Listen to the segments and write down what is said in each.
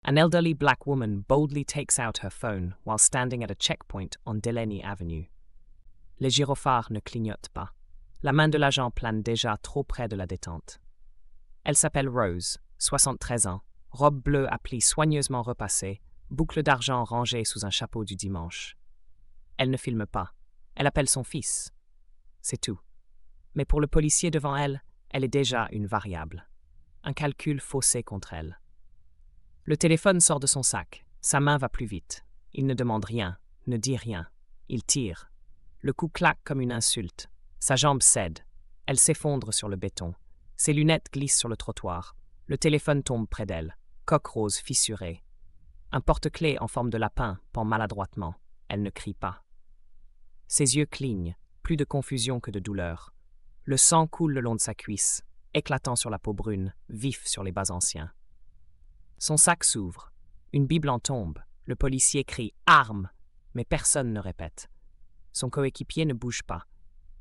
An elderly black woman boldly takes out her phone while standing at a checkpoint on Delaney Avenue. Les gyrophares ne clignotent pas. La main de l'agent plane déjà trop près de la détente. Elle s'appelle Rose, 73 ans, robe bleue à plis soigneusement repassée, boucle d'argent rangée sous un chapeau du dimanche. Elle ne filme pas. Elle appelle son fils. C'est tout. Mais pour le policier devant elle, elle est déjà une variable. Un calcul faussé contre elle. Le téléphone sort de son sac. Sa main va plus vite. Il ne demande rien, ne dit rien. Il tire. Le coup claque comme une insulte. Sa jambe cède. Elle s'effondre sur le béton. Ses lunettes glissent sur le trottoir. Le téléphone tombe près d'elle. Coque rose fissurée. Un porte-clés en forme de lapin pend maladroitement. Elle ne crie pas. Ses yeux clignent, plus de confusion que de douleur. Le sang coule le long de sa cuisse, éclatant sur la peau brune, vif sur les bas anciens. Son sac s'ouvre. Une Bible en tombe. Le policier crie « Arme !» mais personne ne répète. Son coéquipier ne bouge pas.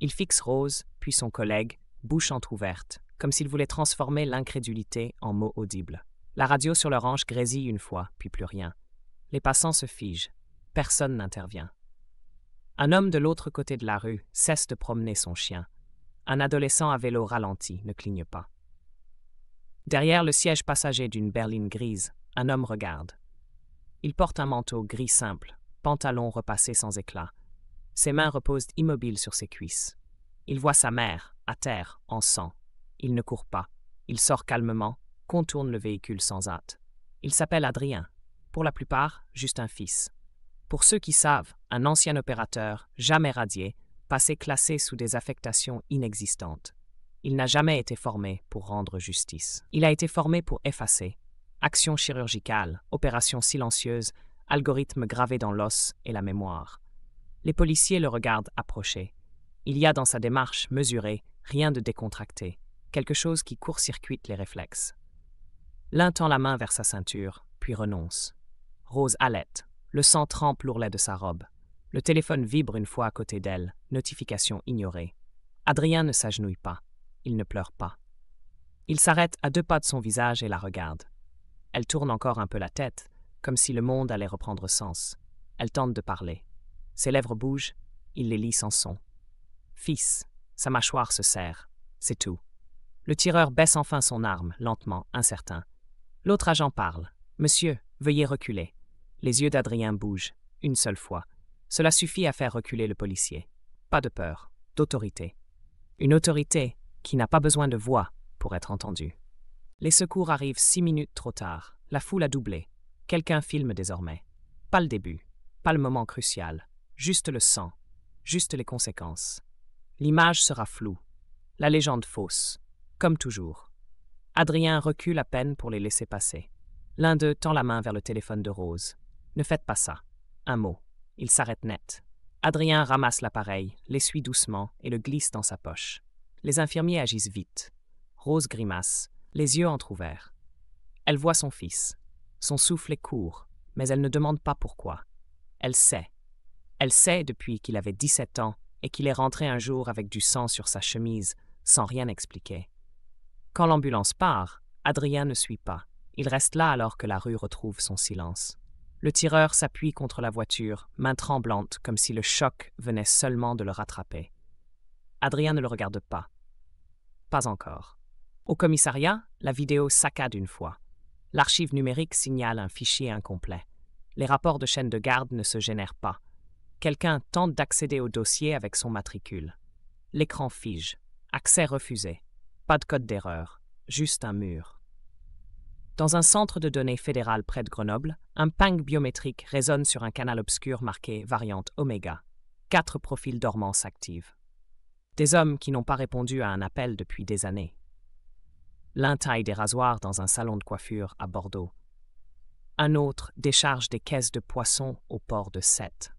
Il fixe Rose, puis son collègue, bouche entr'ouverte, comme s'il voulait transformer l'incrédulité en mots audibles. La radio sur leur hanche grésille une fois, puis plus rien. Les passants se figent. Personne n'intervient. Un homme de l'autre côté de la rue cesse de promener son chien. Un adolescent à vélo ralenti ne cligne pas. Derrière le siège passager d'une berline grise, un homme regarde. Il porte un manteau gris simple, pantalon repassé sans éclat. Ses mains reposent immobiles sur ses cuisses. Il voit sa mère, à terre, en sang. Il ne court pas. Il sort calmement, contourne le véhicule sans hâte. Il s'appelle Adrien. Pour la plupart, juste un fils. Pour ceux qui savent, un ancien opérateur, jamais radié, passé classé sous des affectations inexistantes. Il n'a jamais été formé pour rendre justice. Il a été formé pour effacer. Action chirurgicale, opération silencieuse, algorithme gravé dans l'os et la mémoire. Les policiers le regardent approcher. Il y a dans sa démarche mesurée rien de décontracté, quelque chose qui court-circuite les réflexes. L'un tend la main vers sa ceinture, puis renonce. Rose halète. Le sang trempe l'ourlet de sa robe. Le téléphone vibre une fois à côté d'elle, notification ignorée. Adrien ne s'agenouille pas. Il ne pleure pas. Il s'arrête à 2 pas de son visage et la regarde. Elle tourne encore un peu la tête, comme si le monde allait reprendre sens. Elle tente de parler. Ses lèvres bougent, il les lit sans son. Fils, sa mâchoire se serre. C'est tout. Le tireur baisse enfin son arme, lentement, incertain. L'autre agent parle. « Monsieur, veuillez reculer. » Les yeux d'Adrien bougent, une seule fois. Cela suffit à faire reculer le policier. Pas de peur, d'autorité. Une autorité qui n'a pas besoin de voix pour être entendue. Les secours arrivent 6 minutes trop tard. La foule a doublé. Quelqu'un filme désormais. Pas le début, pas le moment crucial. Juste le sang, juste les conséquences. L'image sera floue. La légende fausse, comme toujours. Adrien recule à peine pour les laisser passer. L'un d'eux tend la main vers le téléphone de Rose. Ne faites pas ça. Un mot. Il s'arrête net. Adrien ramasse l'appareil, l'essuie doucement et le glisse dans sa poche. Les infirmiers agissent vite. Rose grimace, les yeux entr'ouverts. Elle voit son fils. Son souffle est court, mais elle ne demande pas pourquoi. Elle sait. Elle sait depuis qu'il avait 17 ans et qu'il est rentré un jour avec du sang sur sa chemise, sans rien expliquer. Quand l'ambulance part, Adrien ne suit pas. Il reste là alors que la rue retrouve son silence. Le tireur s'appuie contre la voiture, main tremblante, comme si le choc venait seulement de le rattraper. Adrien ne le regarde pas. Pas encore. Au commissariat, la vidéo saccade une fois. L'archive numérique signale un fichier incomplet. Les rapports de chaîne de garde ne se génèrent pas. Quelqu'un tente d'accéder au dossier avec son matricule. L'écran fige. Accès refusé. Pas de code d'erreur. Juste un mur. Dans un centre de données fédéral près de Grenoble, un ping biométrique résonne sur un canal obscur marqué variante Oméga. 4 profils dormants s'activent. Des hommes qui n'ont pas répondu à un appel depuis des années. L'un taille des rasoirs dans un salon de coiffure à Bordeaux. Un autre décharge des caisses de poissons au port de Sète.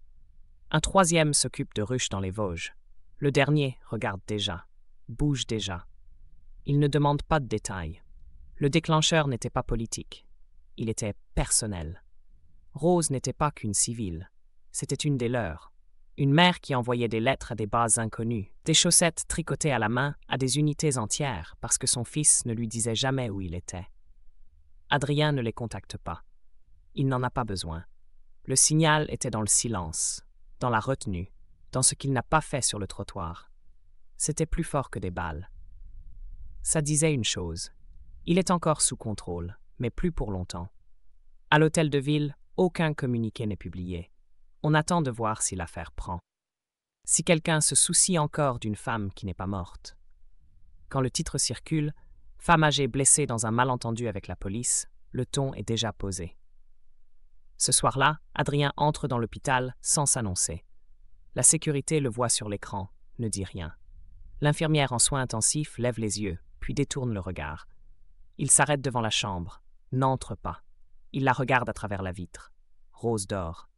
Un troisième s'occupe de ruches dans les Vosges. Le dernier regarde déjà, bouge déjà. Il ne demande pas de détails. Le déclencheur n'était pas politique. Il était personnel. Rose n'était pas qu'une civile. C'était une des leurs. Une mère qui envoyait des lettres à des bases inconnues, des chaussettes tricotées à la main à des unités entières parce que son fils ne lui disait jamais où il était. Adrien ne les contacte pas. Il n'en a pas besoin. Le signal était dans le silence, dans la retenue, dans ce qu'il n'a pas fait sur le trottoir. C'était plus fort que des balles. Ça disait une chose. Il est encore sous contrôle, mais plus pour longtemps. À l'hôtel de ville, aucun communiqué n'est publié. On attend de voir si l'affaire prend. Si quelqu'un se soucie encore d'une femme qui n'est pas morte. Quand le titre circule, femme âgée blessée dans un malentendu avec la police, le ton est déjà posé. Ce soir-là, Adrien entre dans l'hôpital sans s'annoncer. La sécurité le voit sur l'écran, ne dit rien. L'infirmière en soins intensifs lève les yeux, puis détourne le regard. Il s'arrête devant la chambre, n'entre pas. Il la regarde à travers la vitre. Rose dort.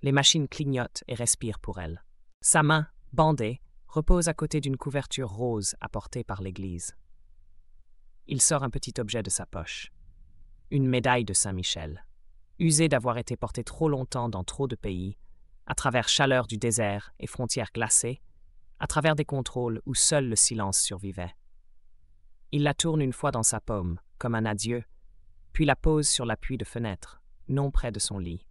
Les machines clignotent et respirent pour elle. Sa main, bandée, repose à côté d'une couverture rose apportée par l'église. Il sort un petit objet de sa poche. Une médaille de Saint-Michel. Usée d'avoir été portée trop longtemps dans trop de pays, à travers chaleur du désert et frontières glacées, à travers des contrôles où seul le silence survivait. Il la tourne une fois dans sa paume, comme un adieu, puis la pose sur l'appui de fenêtre, non près de son lit.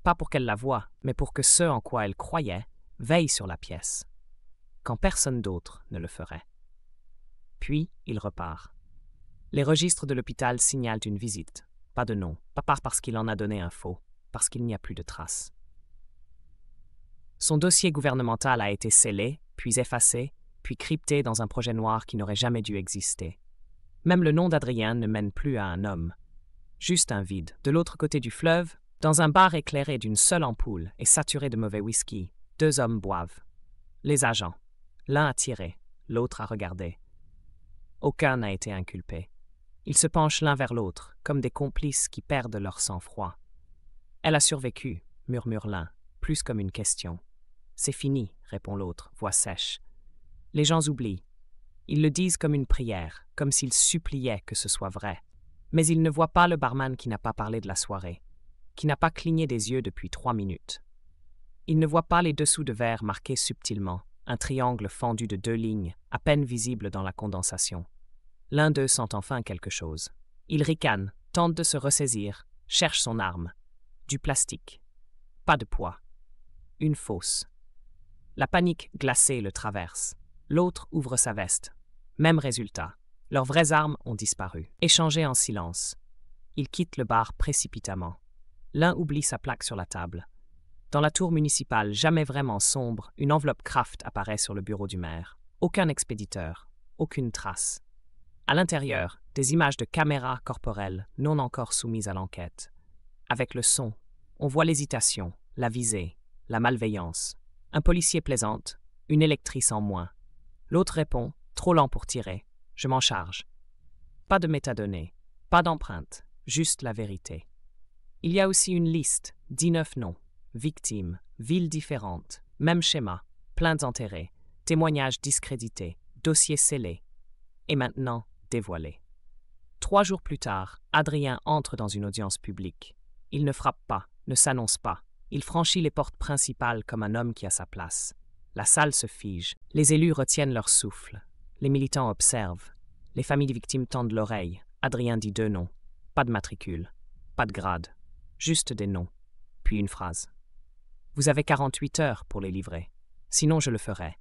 Pas pour qu'elle la voie, mais pour que ce en quoi elle croyait veille sur la pièce, quand personne d'autre ne le ferait. Puis, il repart. Les registres de l'hôpital signalent une visite. Pas de nom, pas parce qu'il en a donné un faux, parce qu'il n'y a plus de traces. Son dossier gouvernemental a été scellé, puis effacé, puis crypté dans un projet noir qui n'aurait jamais dû exister. Même le nom d'Adrien ne mène plus à un homme. Juste un vide. De l'autre côté du fleuve, dans un bar éclairé d'une seule ampoule et saturé de mauvais whisky, 2 hommes boivent. Les agents. L'un a tiré, l'autre a regardé. Aucun n'a été inculpé. Ils se penchent l'un vers l'autre, comme des complices qui perdent leur sang-froid. Elle a survécu, murmure l'un, plus comme une question. C'est fini, répond l'autre, voix sèche. Les gens oublient. Ils le disent comme une prière, comme s'ils suppliaient que ce soit vrai. Mais ils ne voient pas le barman qui n'a pas parlé de la soirée, qui n'a pas cligné des yeux depuis 3 minutes. Ils ne voient pas les dessous de verre marqués subtilement, un triangle fendu de 2 lignes, à peine visible dans la condensation. L'un d'eux sent enfin quelque chose. Il ricane, tente de se ressaisir, cherche son arme. Du plastique. Pas de poids. Une fausse. La panique glacée le traverse. L'autre ouvre sa veste. Même résultat. Leurs vraies armes ont disparu. Échangées en silence. Ils quittent le bar précipitamment. L'un oublie sa plaque sur la table. Dans la tour municipale, jamais vraiment sombre, une enveloppe Kraft apparaît sur le bureau du maire. Aucun expéditeur. Aucune trace. À l'intérieur, des images de caméras corporelles non encore soumises à l'enquête. Avec le son, on voit l'hésitation, la visée, la malveillance. Un policier plaisante, une électrice en moins. L'autre répond, trop lent pour tirer. Je m'en charge. Pas de métadonnées, pas d'empreinte, juste la vérité. Il y a aussi une liste, 19 noms, victimes, villes différentes, même schéma, plaintes enterrées, témoignages discrédités, dossiers scellés. Et maintenant, dévoilés. 3 jours plus tard, Adrien entre dans une audience publique. Il ne frappe pas, ne s'annonce pas. Il franchit les portes principales comme un homme qui a sa place. La salle se fige. Les élus retiennent leur souffle. Les militants observent. Les familles des victimes tendent l'oreille. Adrien dit 2 noms. Pas de matricule. Pas de grade. Juste des noms. Puis une phrase. Vous avez 48 heures pour les livrer. Sinon, je le ferai.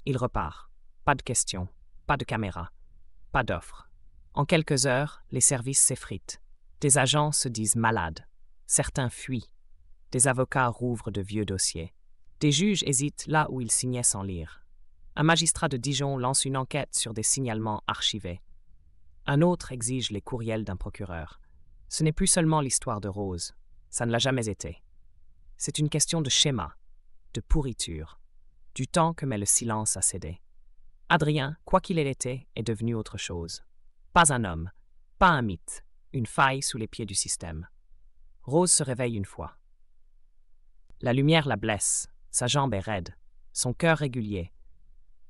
Il repart. Pas de questions. Pas de caméra. Pas d'offre. En quelques heures, les services s'effritent. Des agents se disent malades. Certains fuient. Des avocats rouvrent de vieux dossiers. Des juges hésitent là où ils signaient sans lire. Un magistrat de Dijon lance une enquête sur des signalements archivés. Un autre exige les courriels d'un procureur. Ce n'est plus seulement l'histoire de Rose. Ça ne l'a jamais été. C'est une question de schéma, de pourriture, du temps que met le silence à céder. Adrien, quoi qu'il ait été, est devenu autre chose. Pas un homme, pas un mythe, une faille sous les pieds du système. Rose se réveille une fois. La lumière la blesse, sa jambe est raide, son cœur régulier.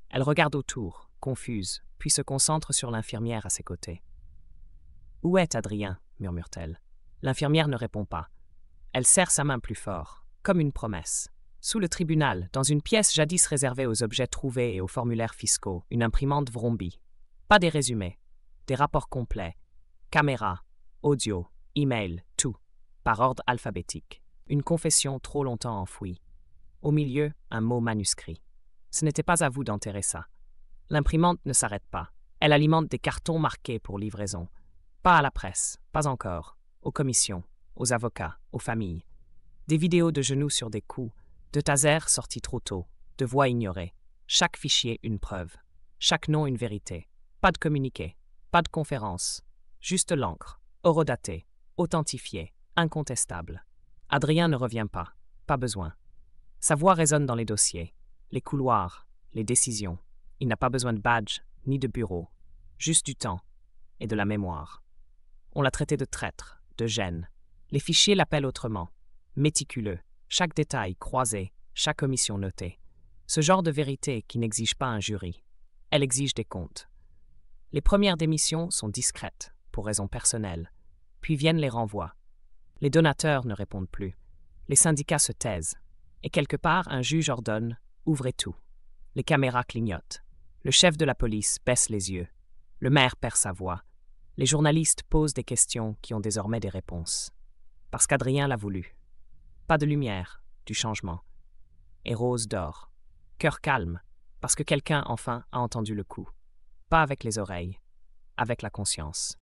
Elle regarde autour, confuse, puis se concentre sur l'infirmière à ses côtés. « Où est Adrien » murmure-t-elle. L'infirmière ne répond pas. Elle serre sa main plus fort, comme une promesse. Sous le tribunal, dans une pièce jadis réservée aux objets trouvés et aux formulaires fiscaux, une imprimante vrombit. Pas des résumés, des rapports complets, caméras, audio, email, tout. par ordre alphabétique. Une confession trop longtemps enfouie. Au milieu, un mot manuscrit. Ce n'était pas à vous d'enterrer ça. L'imprimante ne s'arrête pas. Elle alimente des cartons marqués pour livraison. Pas à la presse, pas encore. Aux commissions, aux avocats, aux familles. Des vidéos de genoux sur des coups, de tasers sortis trop tôt, de voix ignorées. Chaque fichier une preuve. Chaque nom une vérité. Pas de communiqué, pas de conférence. Juste l'encre, horodatée, authentifiée, incontestable. Adrien ne revient pas, pas besoin. Sa voix résonne dans les dossiers, les couloirs, les décisions. Il n'a pas besoin de badge ni de bureau, juste du temps et de la mémoire. On l'a traité de traître, de gêne. Les fichiers l'appellent autrement. Méticuleux, chaque détail croisé, chaque omission notée. Ce genre de vérité qui n'exige pas un jury. Elle exige des comptes. Les premières démissions sont discrètes, pour raisons personnelles. Puis viennent les renvois. Les donateurs ne répondent plus. Les syndicats se taisent. Et quelque part, un juge ordonne « Ouvrez tout ». Les caméras clignotent. Le chef de la police baisse les yeux. Le maire perd sa voix. Les journalistes posent des questions qui ont désormais des réponses. Parce qu'Adrien l'a voulu. Pas de lumière, du changement. Et Rose dort. Cœur calme, parce que quelqu'un enfin a entendu le coup. Pas avec les oreilles, avec la conscience.